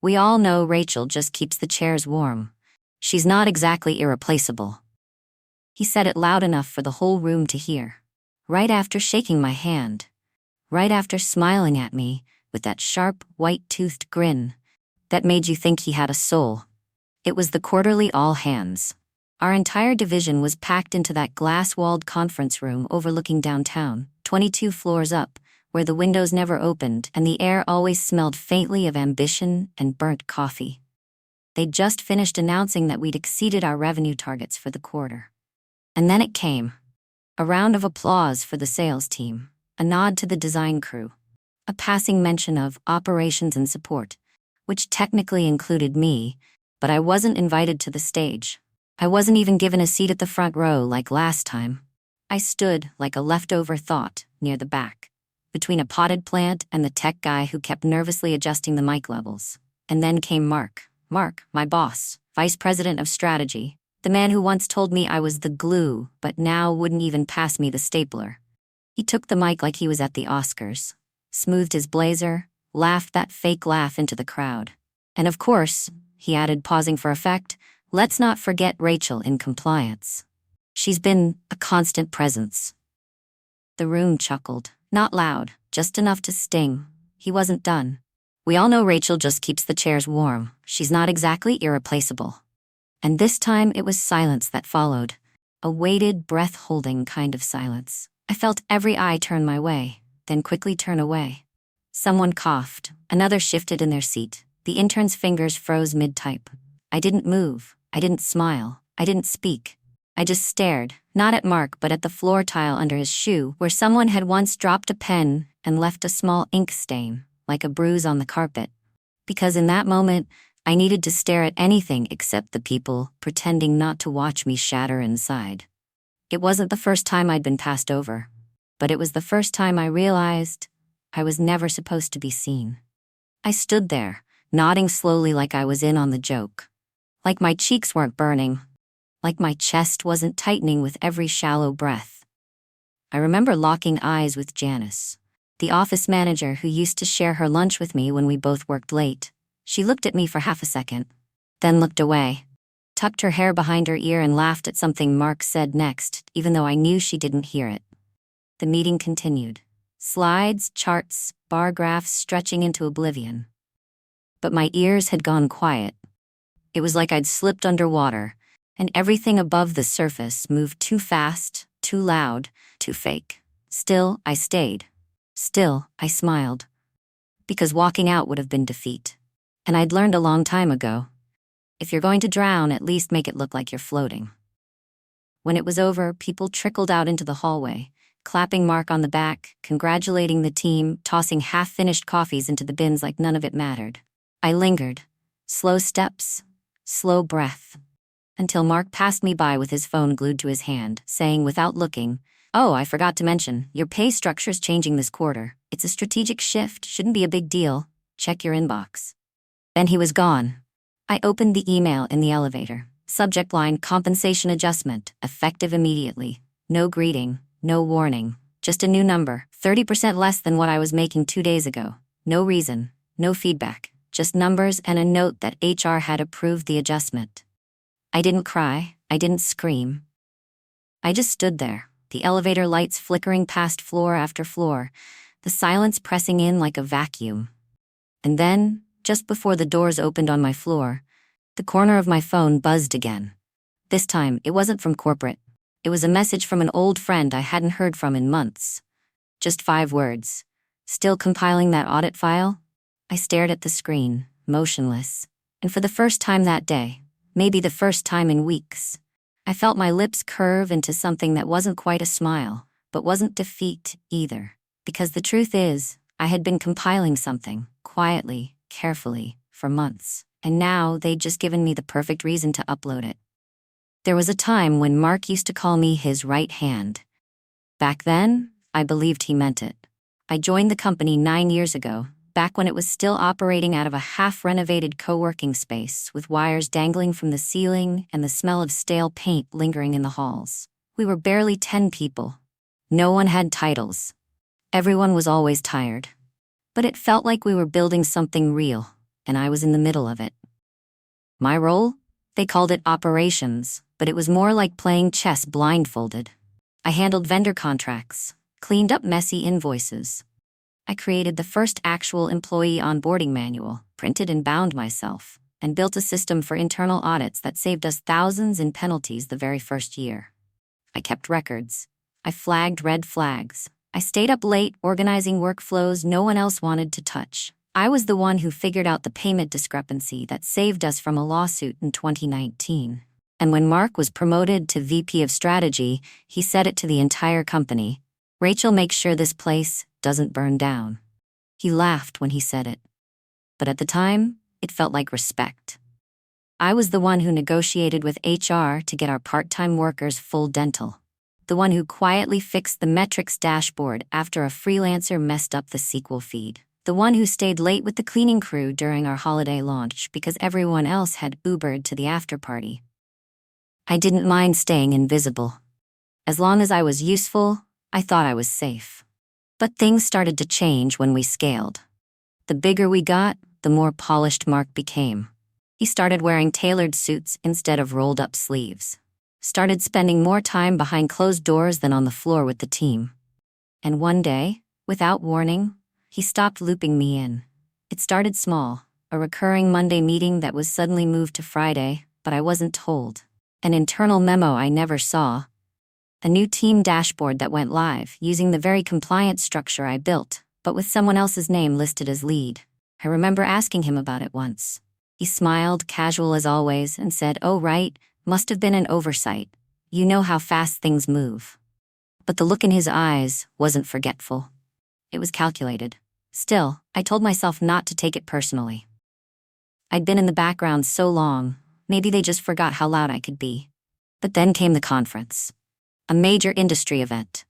We all know Rachel just keeps the chairs warm. She's not exactly irreplaceable. He said it loud enough for the whole room to hear. Right after shaking my hand. Right after smiling at me with that sharp, white-toothed grin that made you think he had a soul. It was the quarterly all-hands. Our entire division was packed into that glass-walled conference room overlooking downtown, 22 floors up, where the windows never opened and the air always smelled faintly of ambition and burnt coffee. They'd just finished announcing that we'd exceeded our revenue targets for the quarter. And then it came. A round of applause for the sales team, a nod to the design crew, a passing mention of operations and support, which technically included me, but I wasn't invited to the stage. I wasn't even given a seat at the front row like last time. I stood like a leftover thought near the back, between a potted plant and the tech guy who kept nervously adjusting the mic levels. And then came Mark, my boss, vice president of strategy, the man who once told me I was the glue, but now wouldn't even pass me the stapler. He took the mic like he was at the Oscars, smoothed his blazer, laughed that fake laugh into the crowd. And of course, he added, pausing for effect, let's not forget Rachel in compliance. She's been a constant presence. The room chuckled, not loud, just enough to sting. He wasn't done. We all know Rachel just keeps the chairs warm. She's not exactly irreplaceable. And this time it was silence that followed, a weighted, breath-holding kind of silence. I felt every eye turn my way, then quickly turn away. Someone coughed, another shifted in their seat. The intern's fingers froze mid-type. I didn't move, I didn't smile, I didn't speak. I just stared, not at Mark but at the floor tile under his shoe, where someone had once dropped a pen and left a small ink stain, like a bruise on the carpet. Because in that moment, I needed to stare at anything except the people pretending not to watch me shatter inside. It wasn't the first time I'd been passed over, but it was the first time I realized I was never supposed to be seen. I stood there, nodding slowly like I was in on the joke. Like my cheeks weren't burning. Like my chest wasn't tightening with every shallow breath. I remember locking eyes with Janice, the office manager who used to share her lunch with me when we both worked late. She looked at me for half a second, then looked away, tucked her hair behind her ear and laughed at something Mark said next, even though I knew she didn't hear it. The meeting continued. Slides, charts, bar graphs stretching into oblivion. But my ears had gone quiet. It was like I'd slipped underwater, and everything above the surface moved too fast, too loud, too fake. Still, I stayed. Still, I smiled. Because walking out would have been defeat. And I'd learned a long time ago, if you're going to drown, at least make it look like you're floating. When it was over, people trickled out into the hallway, clapping Mark on the back, congratulating the team, tossing half-finished coffees into the bins like none of it mattered. I lingered, slow steps, slow breath, until Mark passed me by with his phone glued to his hand, saying without looking, "Oh, I forgot to mention, your pay structure's changing this quarter. It's a strategic shift, shouldn't be a big deal. Check your inbox." Then he was gone. I opened the email in the elevator. Subject line, compensation adjustment, effective immediately. No greeting, no warning. Just a new number, 30% less than what I was making 2 days ago. No reason, no feedback, just numbers and a note that HR had approved the adjustment. I didn't cry, I didn't scream. I just stood there, the elevator lights flickering past floor after floor, the silence pressing in like a vacuum. And then, just before the doors opened on my floor, the corner of my phone buzzed again. This time, it wasn't from corporate. It was a message from an old friend I hadn't heard from in months. Just 5 words. Still compiling that audit file? I stared at the screen, motionless. And for the first time that day, maybe the first time in weeks, I felt my lips curve into something that wasn't quite a smile, but wasn't defeat either. Because the truth is, I had been compiling something, quietly, carefully, for months, and now they'd just given me the perfect reason to upload it. There was a time when Mark used to call me his right hand. Back then, I believed he meant it. I joined the company 9 years ago, back when it was still operating out of a half-renovated co-working space with wires dangling from the ceiling and the smell of stale paint lingering in the halls. We were barely 10 people. No one had titles. Everyone was always tired. But it felt like we were building something real, and I was in the middle of it. My role? They called it operations, but it was more like playing chess blindfolded. I handled vendor contracts, cleaned up messy invoices. I created the first actual employee onboarding manual, printed and bound myself, and built a system for internal audits that saved us thousands in penalties the very first year. I kept records. I flagged red flags. I stayed up late organizing workflows no one else wanted to touch. I was the one who figured out the payment discrepancy that saved us from a lawsuit in 2019. And when Mark was promoted to VP of Strategy, he said it to the entire company. Rachel makes sure this place doesn't burn down. He laughed when he said it. But at the time, it felt like respect. I was the one who negotiated with HR to get our part-time workers full dental. The one who quietly fixed the metrics dashboard after a freelancer messed up the SQL feed. The one who stayed late with the cleaning crew during our holiday launch because everyone else had Ubered to the after-party. I didn't mind staying invisible. As long as I was useful, I thought I was safe. But things started to change when we scaled. The bigger we got, the more polished Mark became. He started wearing tailored suits instead of rolled-up sleeves. Started spending more time behind closed doors than on the floor with the team. And one day, without warning, he stopped looping me in. It started small, a recurring Monday meeting that was suddenly moved to Friday, but I wasn't told. An internal memo I never saw. A new team dashboard that went live using the very compliant structure I built, but with someone else's name listed as lead. I remember asking him about it once. He smiled, casual as always, and said, "Oh right, must have been an oversight. You know how fast things move." But the look in his eyes wasn't forgetful. It was calculated. Still, I told myself not to take it personally. I'd been in the background so long, maybe they just forgot how loud I could be. But then came the conference. A major industry event.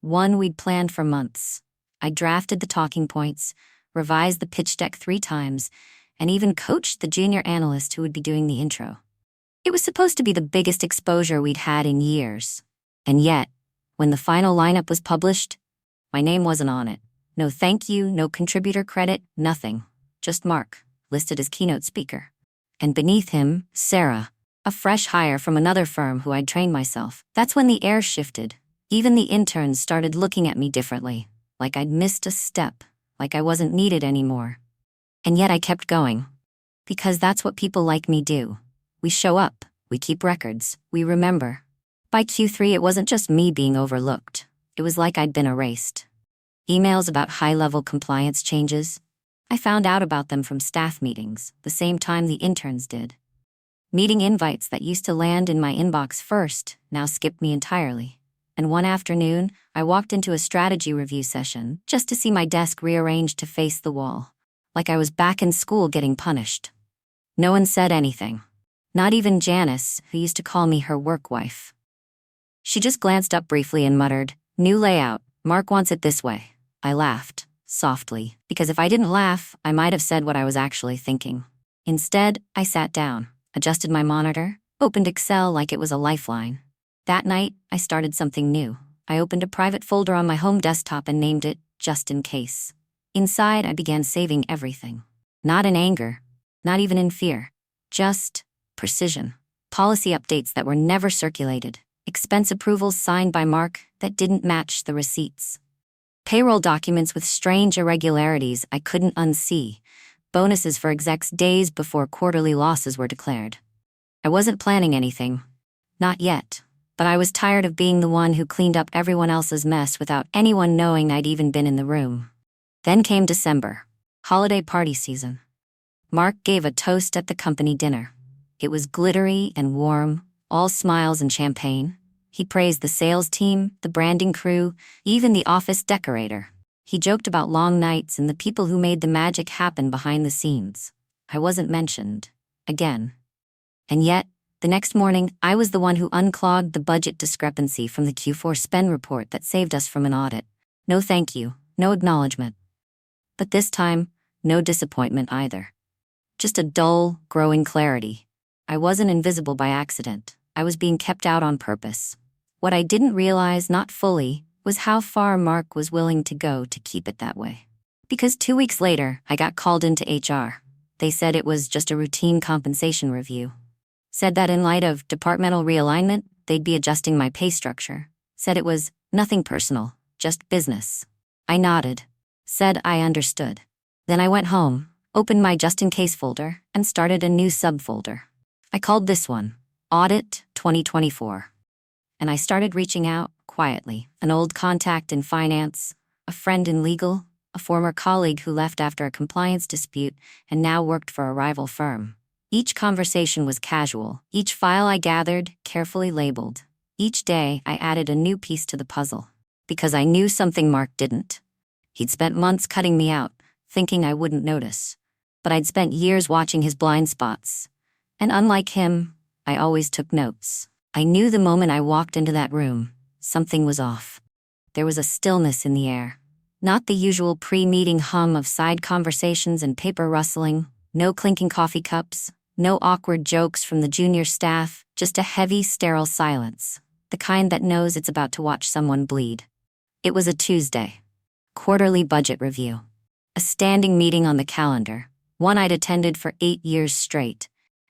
One we'd planned for months. I drafted the talking points, revised the pitch deck 3 times, and even coached the junior analyst who would be doing the intro. It was supposed to be the biggest exposure we'd had in years. And yet, when the final lineup was published, my name wasn't on it. No thank you, no contributor credit, nothing. Just Mark, listed as keynote speaker. And beneath him, Sarah, a fresh hire from another firm who I'd trained myself. That's when the air shifted. Even the interns started looking at me differently, like I'd missed a step, like I wasn't needed anymore. And yet I kept going. Because that's what people like me do. We show up, we keep records, we remember. By Q3, it wasn't just me being overlooked. It was like I'd been erased. Emails about high-level compliance changes. I found out about them from staff meetings, the same time the interns did. Meeting invites that used to land in my inbox first now skipped me entirely. And one afternoon, I walked into a strategy review session just to see my desk rearranged to face the wall, like I was back in school getting punished. No one said anything. Not even Janice, who used to call me her work wife. She just glanced up briefly and muttered, "New layout, Mark wants it this way." I laughed, softly, because if I didn't laugh, I might have said what I was actually thinking. Instead, I sat down, adjusted my monitor, opened Excel like it was a lifeline. That night, I started something new. I opened a private folder on my home desktop and named it, Just in Case. Inside, I began saving everything. Not in anger, not even in fear. Just precision. Policy updates that were never circulated. Expense approvals signed by Mark that didn't match the receipts. Payroll documents with strange irregularities I couldn't unsee. Bonuses for execs days before quarterly losses were declared. I wasn't planning anything. Not yet. But I was tired of being the one who cleaned up everyone else's mess without anyone knowing I'd even been in the room. Then came December. Holiday party season. Mark gave a toast at the company dinner. It was glittery and warm, all smiles and champagne. He praised the sales team, the branding crew, even the office decorator. He joked about long nights and the people who made the magic happen behind the scenes. I wasn't mentioned. Again. And yet, the next morning, I was the one who unclogged the budget discrepancy from the Q4 spend report that saved us from an audit. No thank you, no acknowledgement. But this time, no disappointment either. Just a dull, growing clarity. I wasn't invisible by accident. I was being kept out on purpose. What I didn't realize, not fully, was how far Mark was willing to go to keep it that way. Because 2 weeks later, I got called into HR. They said it was just a routine compensation review. Said that in light of departmental realignment, they'd be adjusting my pay structure. Said it was nothing personal, just business. I nodded. Said I understood. Then I went home, opened my just-in-case folder, and started a new subfolder. I called this one Audit 2024. And I started reaching out, quietly. An old contact in finance, a friend in legal, a former colleague who left after a compliance dispute and now worked for a rival firm. Each conversation was casual. Each file I gathered, carefully labeled. Each day, I added a new piece to the puzzle. Because I knew something Mark didn't. He'd spent months cutting me out, thinking I wouldn't notice. But I'd spent years watching his blind spots. And unlike him, I always took notes. I knew the moment I walked into that room, something was off. There was a stillness in the air. Not the usual pre-meeting hum of side conversations and paper rustling, no clinking coffee cups, no awkward jokes from the junior staff, just a heavy, sterile silence, the kind that knows it's about to watch someone bleed. It was a Tuesday. Quarterly budget review. A standing meeting on the calendar, one I'd attended for 8 years straight.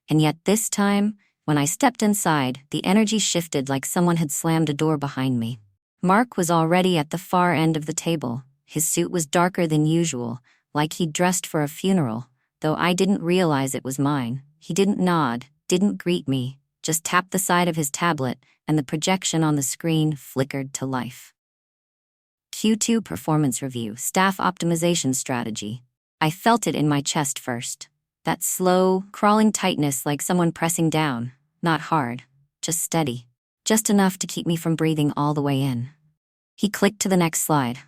And yet this time, when I stepped inside, the energy shifted like someone had slammed a door behind me. Mark was already at the far end of the table. His suit was darker than usual, like he'd dressed for a funeral, though I didn't realize it was mine. He didn't nod, didn't greet me, just tapped the side of his tablet, and the projection on the screen flickered to life. Q2 Performance Review, Staff Optimization Strategy. I felt it in my chest first. That slow, crawling tightness like someone pressing down. Not hard, just steady. Just enough to keep me from breathing all the way in. He clicked to the next slide.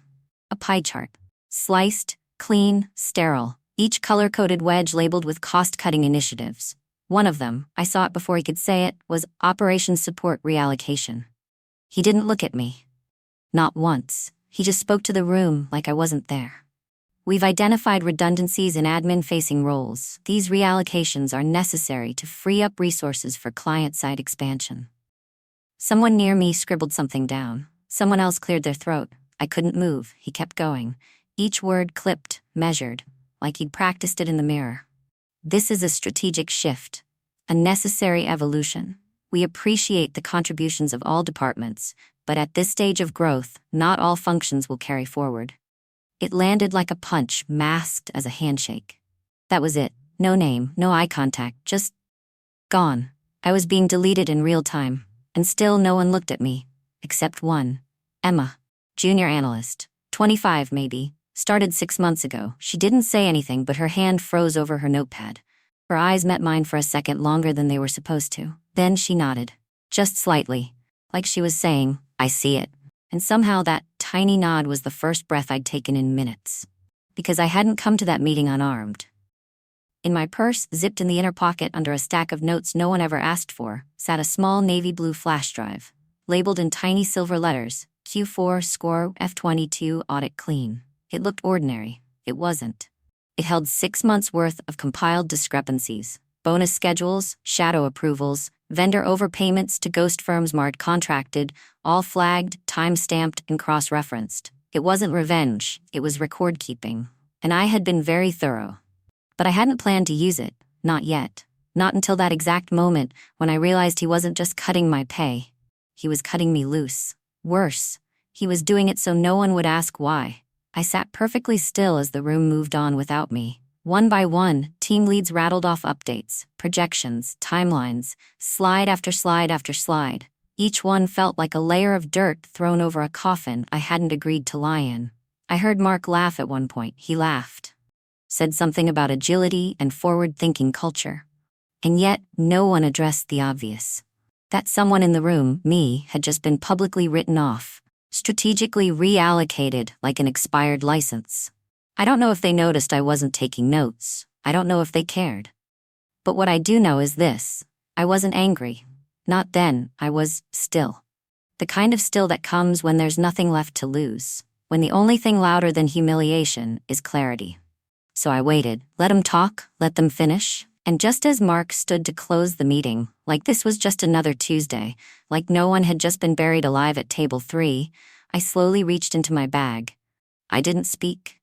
A pie chart. Sliced, clean, sterile. Each color-coded wedge labeled with cost-cutting initiatives. One of them, I saw it before he could say it, was Operations Support Reallocation. He didn't look at me. Not once. He just spoke to the room like I wasn't there. We've identified redundancies in admin-facing roles. These reallocations are necessary to free up resources for client-side expansion. Someone near me scribbled something down. Someone else cleared their throat. I couldn't move. He kept going. Each word clipped, measured, like he'd practiced it in the mirror. This is a strategic shift, a necessary evolution. We appreciate the contributions of all departments, but at this stage of growth, not all functions will carry forward. It landed like a punch, masked as a handshake. That was it. No name, no eye contact, just gone. I was being deleted in real time, and still no one looked at me, except one. Emma, junior analyst, 25 maybe, started 6 months ago. She didn't say anything, but her hand froze over her notepad. Her eyes met mine for a second longer than they were supposed to. Then she nodded, just slightly, like she was saying, I see it. And somehow that tiny nod was the first breath I'd taken in minutes. Because I hadn't come to that meeting unarmed. In my purse, zipped in the inner pocket under a stack of notes no one ever asked for, sat a small navy blue flash drive, labeled in tiny silver letters, Q4 score F22 audit clean. It looked ordinary. It wasn't. It held 6 months' worth of compiled discrepancies, bonus schedules, shadow approvals, vendor overpayments to ghost firms marked contracted, all flagged, time-stamped, and cross-referenced. It wasn't revenge, it was record-keeping. And I had been very thorough. But I hadn't planned to use it, not yet. Not until that exact moment when I realized he wasn't just cutting my pay. He was cutting me loose. Worse, he was doing it so no one would ask why. I sat perfectly still as the room moved on without me. One by one, team leads rattled off updates, projections, timelines, slide after slide after slide. Each one felt like a layer of dirt thrown over a coffin I hadn't agreed to lie in. I heard Mark laugh at one point. He laughed. Said something about agility and forward-thinking culture. And yet, no one addressed the obvious. That someone in the room, me, had just been publicly written off, strategically reallocated like an expired license. I don't know if they noticed I wasn't taking notes. I don't know if they cared. But what I do know is this. I wasn't angry. Not then, I was still. The kind of still that comes when there's nothing left to lose. When the only thing louder than humiliation is clarity. So I waited, let them talk, let them finish. And just as Mark stood to close the meeting, like this was just another Tuesday, like no one had just been buried alive at table 3, I slowly reached into my bag. I didn't speak.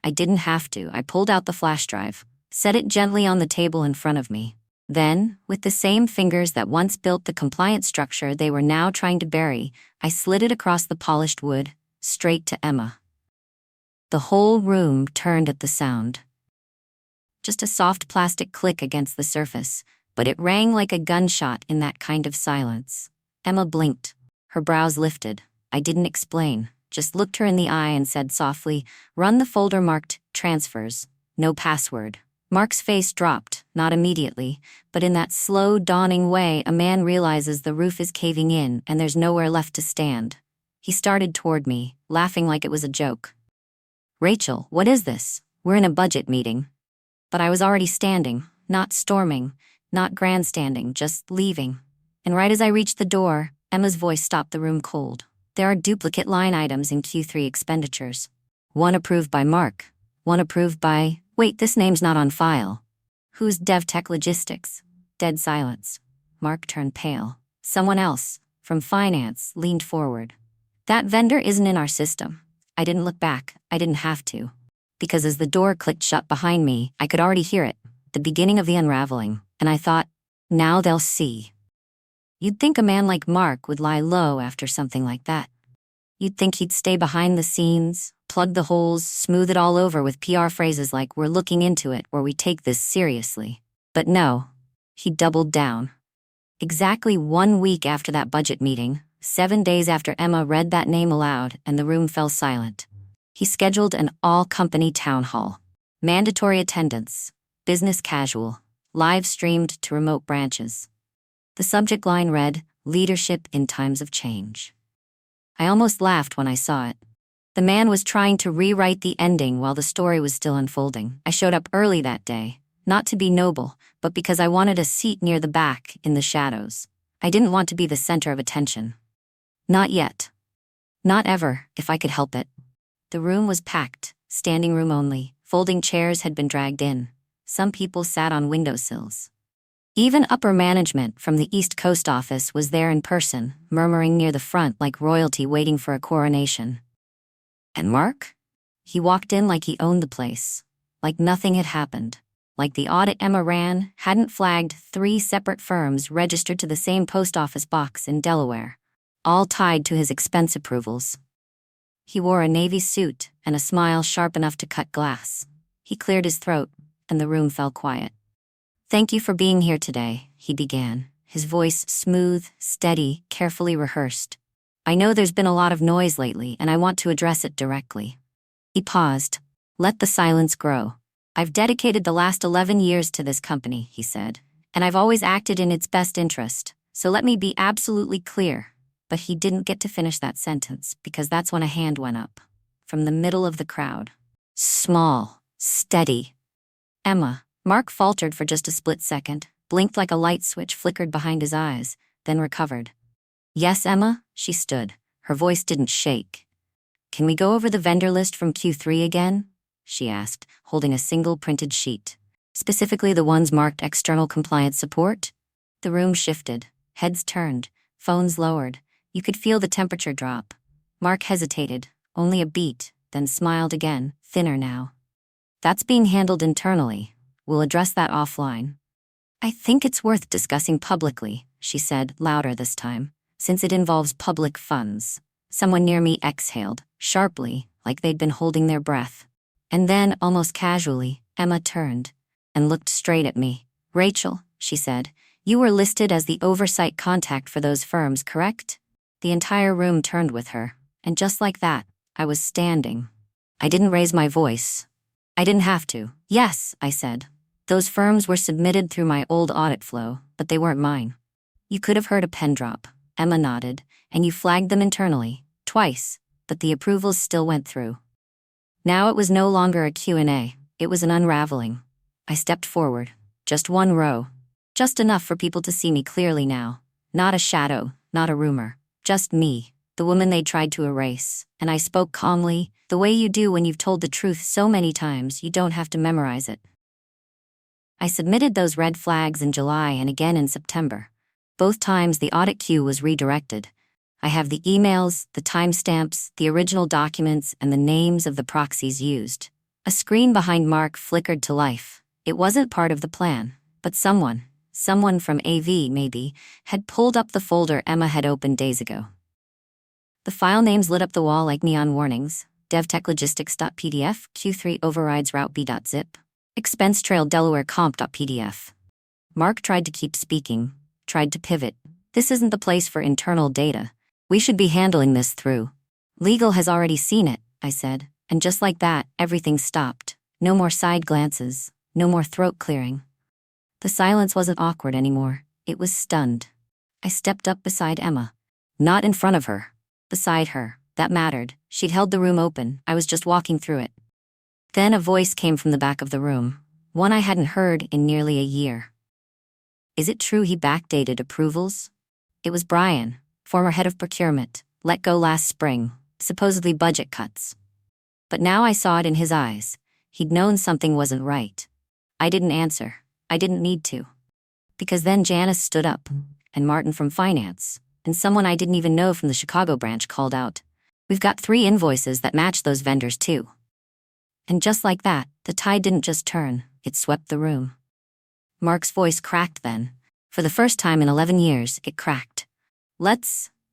I didn't have to. I pulled out the flash drive, set it gently on the table in front of me. Then, with the same fingers that once built the compliant structure they were now trying to bury, I slid it across the polished wood, straight to Emma. The whole room turned at the sound. Just a soft plastic click against the surface, but it rang like a gunshot in that kind of silence. Emma blinked. Her brows lifted. I didn't explain, just looked her in the eye and said softly, "Run the folder marked transfers. No password." Mark's face dropped, not immediately, but in that slow, dawning way a man realizes the roof is caving in and there's nowhere left to stand. He started toward me, laughing like it was a joke. "Rachel, what is this? We're in a budget meeting." But I was already standing, not storming, not grandstanding, just leaving. And right as I reached the door, Emma's voice stopped the room cold. "There are duplicate line items in Q3 expenditures. One approved by Mark, one approved by... Wait, this name's not on file. Who's DevTech Logistics?" Dead silence. Mark turned pale. Someone else, from finance, leaned forward. "That vendor isn't in our system." I didn't look back. I didn't have to. Because as the door clicked shut behind me, I could already hear it, the beginning of the unraveling, and I thought, now they'll see. You'd think a man like Mark would lie low after something like that. You'd think he'd stay behind the scenes, plug the holes, smooth it all over with PR phrases like "we're looking into it" or "we take this seriously." But no, he doubled down. Exactly 1 week after that budget meeting, 7 days after Emma read that name aloud and the room fell silent, he scheduled an all-company town hall. Mandatory attendance, business casual, live streamed to remote branches. The subject line read, "Leadership in Times of Change." I almost laughed when I saw it. The man was trying to rewrite the ending while the story was still unfolding. I showed up early that day, not to be noble, but because I wanted a seat near the back, in the shadows. I didn't want to be the center of attention. Not yet. Not ever, if I could help it. The room was packed, standing room only. Folding chairs had been dragged in. Some people sat on windowsills. Even upper management from the East Coast office was there in person, murmuring near the front like royalty waiting for a coronation. And Mark? He walked in like he owned the place, like nothing had happened, like the audit Emma ran hadn't flagged 3 separate firms registered to the same post office box in Delaware, all tied to his expense approvals. He wore a navy suit and a smile sharp enough to cut glass. He cleared his throat, and the room fell quiet. "Thank you for being here today," he began, his voice smooth, steady, carefully rehearsed. "I know there's been a lot of noise lately, and I want to address it directly." He paused. Let the silence grow. "I've dedicated the last 11 years to this company," he said, "and I've always acted in its best interest, so let me be absolutely clear." But he didn't get to finish that sentence, because that's when a hand went up. From the middle of the crowd. Small, steady. "Emma." Mark faltered for just a split second, blinked like a light switch flickered behind his eyes, then recovered. "Yes, Emma?" She stood. Her voice didn't shake. "Can we go over the vendor list from Q3 again?" she asked, holding a single printed sheet. "Specifically the ones marked external compliance support?" The room shifted. Heads turned. Phones lowered. You could feel the temperature drop. Mark hesitated, only a beat, then smiled again, thinner now. "That's being handled internally. We'll address that offline." "I think it's worth discussing publicly," she said, louder this time, "since it involves public funds." Someone near me exhaled, sharply, like they'd been holding their breath. And then, almost casually, Emma turned and looked straight at me. "Rachel," she said, "you were listed as the oversight contact for those firms, correct?" The entire room turned with her, and just like that, I was standing. I didn't raise my voice. I didn't have to. "Yes," I said. "Those firms were submitted through my old audit flow, but they weren't mine." "You could have heard a pen drop." Emma nodded. "And you flagged them internally, twice, but the approvals still went through." Now it was no longer a Q&A, it was an unraveling. I stepped forward, just 1 row. Just enough for people to see me clearly now. Not a shadow, not a rumor. Just me, the woman they tried to erase. And I spoke calmly, the way you do when you've told the truth so many times you don't have to memorize it. I submitted those red flags in July and again in September. Both times the audit queue was redirected. I have the emails, the timestamps, the original documents, and the names of the proxies used. A screen behind Mark flickered to life. It wasn't part of the plan, but someone from AV maybe, had pulled up the folder Emma had opened days ago. The file names lit up the wall like neon warnings: devtechlogistics.pdf, Q3 overrides route b.zip, expense trail Delaware comp.pdf. Mark tried to keep speaking, tried to pivot. This isn't the place for internal data. We should be handling this through. Legal has already seen it, I said, and just like that, everything stopped. No more side glances, no more throat clearing. The silence wasn't awkward anymore, it was stunned. I stepped up beside Emma. Not in front of her. Beside her. That mattered. She'd held the room open, I was just walking through it. Then a voice came from the back of the room, one I hadn't heard in nearly a year. Is it true he backdated approvals? It was Brian, former head of procurement, let go last spring, supposedly budget cuts. But now I saw it in his eyes. He'd known something wasn't right. I didn't answer. I didn't need to. Because then Janice stood up, and Martin from finance, and someone I didn't even know from the Chicago branch called out, "We've got 3 invoices that match those vendors too." And just like that, the tide didn't just turn, it swept the room. Mark's voice cracked then. For the first time in 11 years, it cracked.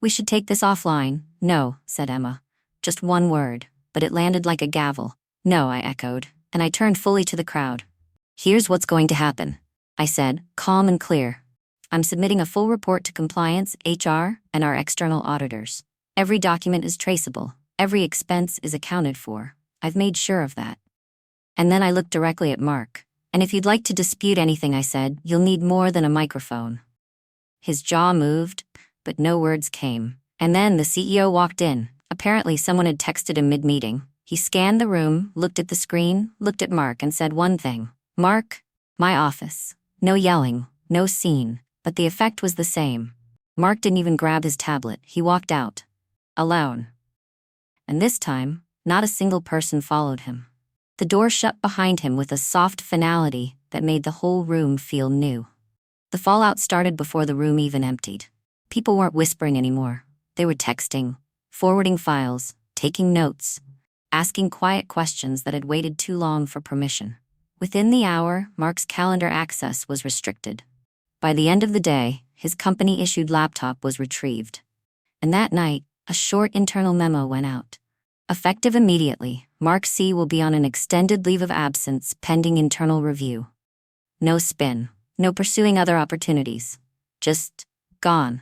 We should take this offline." "No," said Emma. Just one word, but it landed like a gavel. "No," I echoed, and I turned fully to the crowd. "Here's what's going to happen," I said, calm and clear. "I'm submitting a full report to compliance, HR, and our external auditors. Every document is traceable, every expense is accounted for. I've made sure of that." And then I looked directly at Mark. "And if you'd like to dispute anything I said, you'll need more than a microphone." His jaw moved, but no words came. And then the CEO walked in. Apparently someone had texted him mid-meeting. He scanned the room, looked at the screen, looked at Mark and said one thing. "Mark, my office." No yelling, no scene, but the effect was the same. Mark didn't even grab his tablet, he walked out. Alone. And this time, not a single person followed him. The door shut behind him with a soft finality that made the whole room feel new. The fallout started before the room even emptied. People weren't whispering anymore. They were texting, forwarding files, taking notes, asking quiet questions that had waited too long for permission. Within the hour, Mark's calendar access was restricted. By the end of the day, his company-issued laptop was retrieved. And that night, a short internal memo went out. Effective immediately, Mark C. will be on an extended leave of absence pending internal review. No spin, no pursuing other opportunities. Just gone.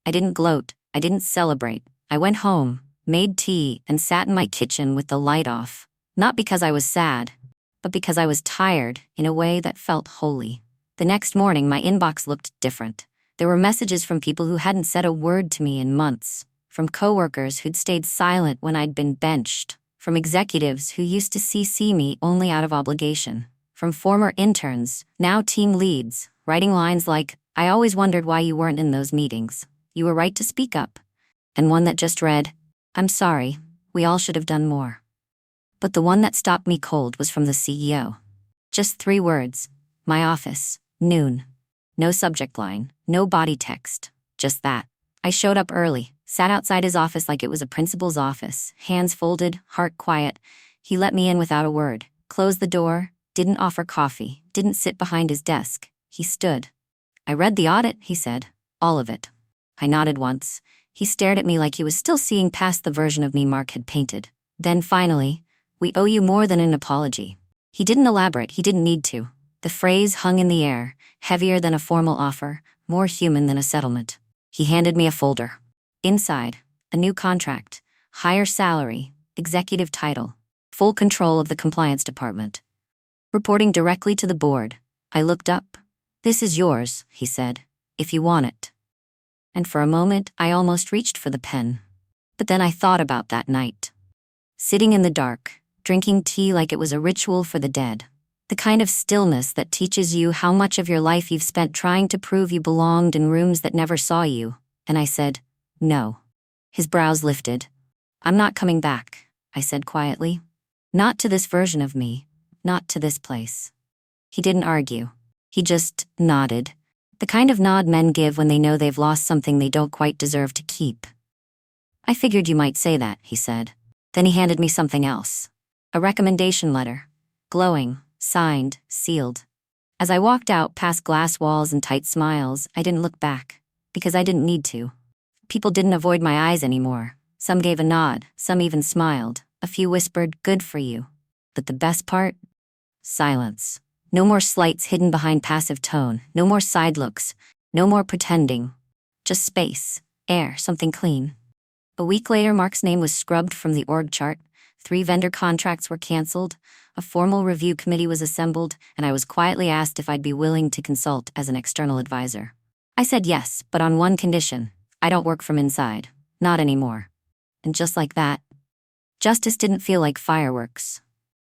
I didn't gloat, I didn't celebrate. I went home, made tea, and sat in my kitchen with the light off. Not because I was sad, but because I was tired in a way that felt holy. The next morning, my inbox looked different. There were messages from people who hadn't said a word to me in months, from coworkers who'd stayed silent when I'd been benched, from executives who used to CC me only out of obligation, from former interns, now team leads, writing lines like, "I always wondered why you weren't in those meetings. You were right to speak up." And one that just read, "I'm sorry, we all should have done more." But the one that stopped me cold was from the CEO. Just 3 words. "My office, noon." No subject line, no body text, just that. I showed up early, sat outside his office like it was a principal's office, hands folded, heart quiet. He let me in without a word, closed the door, didn't offer coffee, didn't sit behind his desk. He stood. "I read the audit," he said. "All of it." I nodded once. He stared at me like he was still seeing past the version of me Mark had painted. Then finally, "We owe you more than an apology." He didn't elaborate, he didn't need to. The phrase hung in the air, heavier than a formal offer, more human than a settlement. He handed me a folder. Inside, a new contract, higher salary, executive title, full control of the compliance department. Reporting directly to the board. I looked up. "This is yours," he said, "if you want it." And for a moment, I almost reached for the pen. But then I thought about that night. Sitting in the dark, drinking tea like it was a ritual for the dead. The kind of stillness that teaches you how much of your life you've spent trying to prove you belonged in rooms that never saw you. And I said, "No." His brows lifted. "I'm not coming back," I said quietly. "Not to this version of me, not to this place." He didn't argue. He just nodded. The kind of nod men give when they know they've lost something they don't quite deserve to keep. "I figured you might say that," he said. Then he handed me something else. A recommendation letter. Glowing, Signed, sealed. As I walked out past glass walls and tight smiles, I didn't look back, because I didn't need to. People didn't avoid my eyes anymore. Some gave a nod, some even smiled. A few whispered, "Good for you." But the best part? Silence. No more slights hidden behind passive tone, no more side looks, no more pretending. Just space, air, something clean. A week later, Mark's name was scrubbed from the org chart. 3 vendor contracts were canceled, a formal review committee was assembled, and I was quietly asked if I'd be willing to consult as an external advisor. I said yes, but on one condition: I don't work from inside. Not anymore. And just like that, justice didn't feel like fireworks.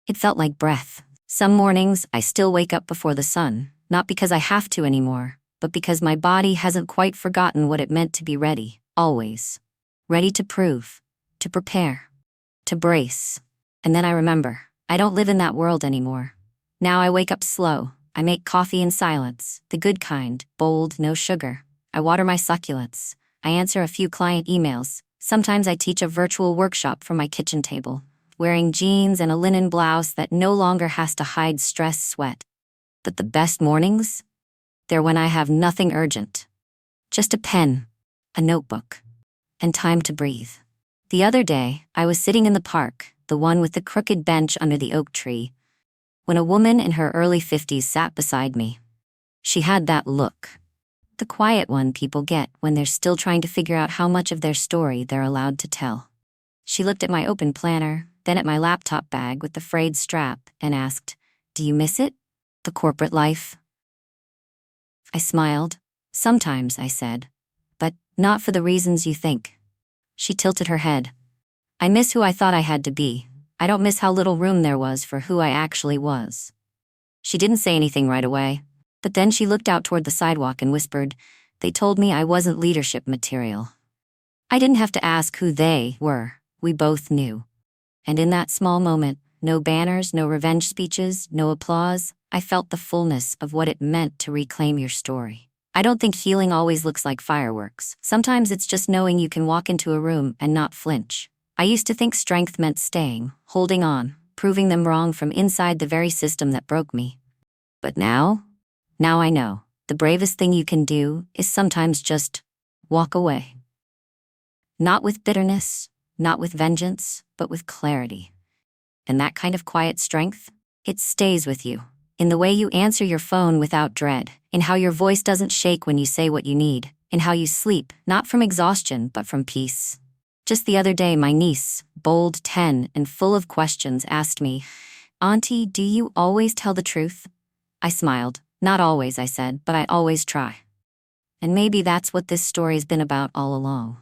It felt like breath. Some mornings, I still wake up before the sun, not because I have to anymore, but because my body hasn't quite forgotten what it meant to be ready, always. Ready to prove, to prepare, to brace. And then I remember, I don't live in that world anymore. Now I wake up slow. I make coffee in silence, the good kind, bold, no sugar. I water my succulents. I answer a few client emails. Sometimes I teach a virtual workshop from my kitchen table, wearing jeans and a linen blouse that no longer has to hide stress sweat. But the best mornings? They're when I have nothing urgent. Just a pen, a notebook, and time to breathe. The other day, I was sitting in the park, the one with the crooked bench under the oak tree, when a woman in her early 50s sat beside me. She had that look. The quiet one people get when they're still trying to figure out how much of their story they're allowed to tell. She looked at my open planner, then at my laptop bag with the frayed strap, and asked, "Do you miss it? The corporate life?" I smiled. "Sometimes," I said. "But not for the reasons you think." She tilted her head. "I miss who I thought I had to be. I don't miss how little room there was for who I actually was." She didn't say anything right away, but then she looked out toward the sidewalk and whispered, "They told me I wasn't leadership material." I didn't have to ask who they were. We both knew. And in that small moment, no banners, no revenge speeches, no applause, I felt the fullness of what it meant to reclaim your story. I don't think healing always looks like fireworks. Sometimes it's just knowing you can walk into a room and not flinch. I used to think strength meant staying, holding on, proving them wrong from inside the very system that broke me. But now I know, the bravest thing you can do is sometimes just walk away. Not with bitterness, not with vengeance, but with clarity. And that kind of quiet strength, it stays with you. In the way you answer your phone without dread, in how your voice doesn't shake when you say what you need, in how you sleep, not from exhaustion, but from peace. Just the other day, my niece, bold, 10, and full of questions, asked me, "Auntie, do you always tell the truth?" I smiled. "Not always," I said, "but I always try." And maybe that's what this story's been about all along.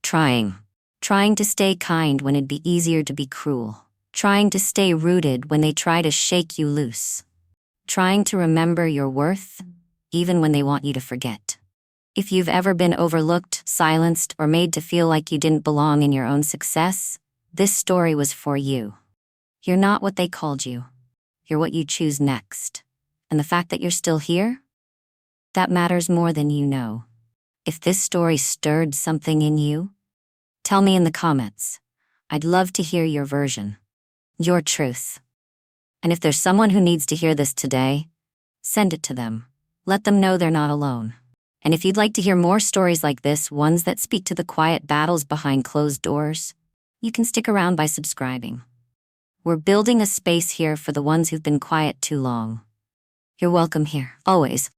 Trying to stay kind when it'd be easier to be cruel. Trying to stay rooted when they try to shake you loose. Trying to remember your worth, even when they want you to forget. If you've ever been overlooked, silenced, or made to feel like you didn't belong in your own success, this story was for you. You're not what they called you. You're what you choose next. And the fact that you're still here? That matters more than you know. If this story stirred something in you, tell me in the comments. I'd love to hear your version. Your truth. And if there's someone who needs to hear this today, send it to them. Let them know they're not alone. And if you'd like to hear more stories like this, ones that speak to the quiet battles behind closed doors, you can stick around by subscribing. We're building a space here for the ones who've been quiet too long. You're welcome here, always.